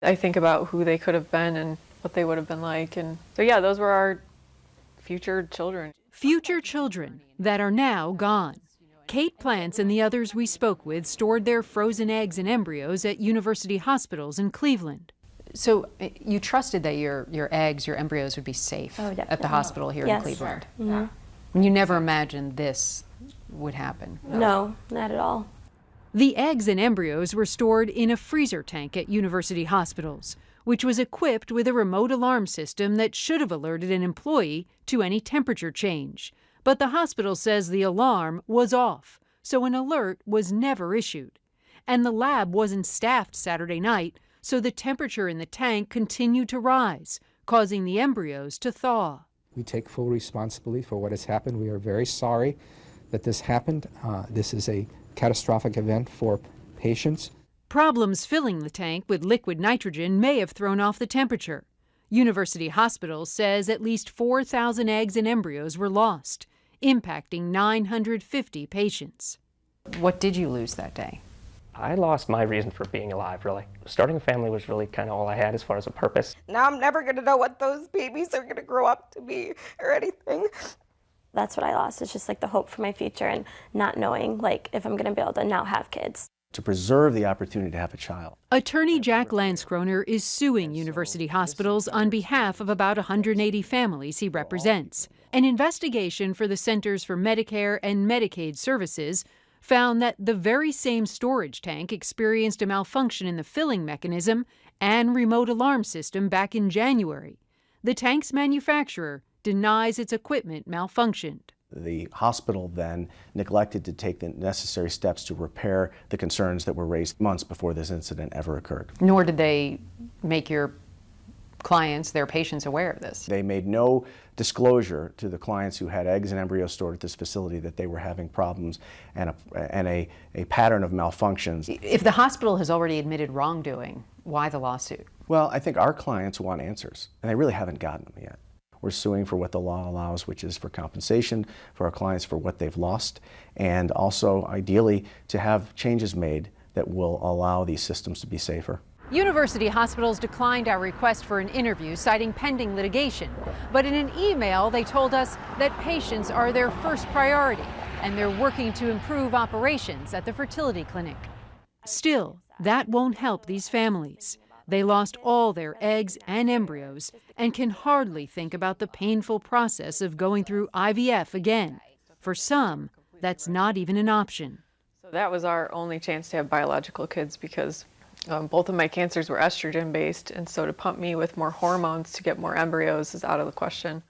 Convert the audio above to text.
I think about who they could have been and what they would have been like. And so, yeah, those were our future children. Future children that are now gone. Kate Plants and the others we spoke with stored their frozen eggs and embryos at university hospitals in Cleveland. So you trusted that your eggs, your embryos would be safe at the hospital here in Cleveland? Sure. Mm-hmm. And you never imagined this would happen? No, not at all. The eggs and embryos were stored in a freezer tank at university hospitals, which was equipped with a remote alarm system that should have alerted an employee to any temperature change. But the hospital says the alarm was off, so an alert was never issued. And the lab wasn't staffed Saturday night, so the temperature in the tank continued to rise, causing the embryos to thaw. We take full responsibility for what has happened. We are very sorry that this happened. This is a catastrophic event for patients. Problems filling the tank with liquid nitrogen may have thrown off the temperature. University Hospital says at least 4,000 eggs and embryos were lost, impacting 950 patients. What did you lose that day? I lost my reason for being alive, really. Starting a family was really kind of all I had as far as a purpose. Now I'm never going to know what those babies are going to grow up to be or anything. That's what I lost. It's just like the hope for my future and not knowing like if I'm going to be able to now have kids. To preserve the opportunity to have a child. Attorney Jack Landskroner is suing university hospitals on behalf of about 180 families he represents. An investigation for the Centers for Medicare and Medicaid Services found that the very same storage tank experienced a malfunction in the filling mechanism and remote alarm system back in January. The tank's manufacturer denies its equipment malfunctioned. The hospital then neglected to take the necessary steps to repair the concerns that were raised months before this incident ever occurred. Nor did they make your clients, their patients, aware of this. They made no disclosure to the clients who had eggs and embryos stored at this facility that they were having problems and a pattern of malfunctions. If the hospital has already admitted wrongdoing, why the lawsuit? Well, I think our clients want answers, and they really haven't gotten them yet. We're suing for what the law allows, which is for compensation for our clients for what they've lost, and also ideally to have changes made that will allow these systems to be safer. University hospitals declined our request for an interview, citing pending litigation. But in an email, they told us that patients are their first priority, and they're working to improve operations at the fertility clinic. Still, that won't help these families. They lost all their eggs and embryos and can hardly think about the painful process of going through IVF again. For some, that's not even an option. So that was our only chance to have biological kids because both of my cancers were estrogen based, and so to pump me with more hormones to get more embryos is out of the question.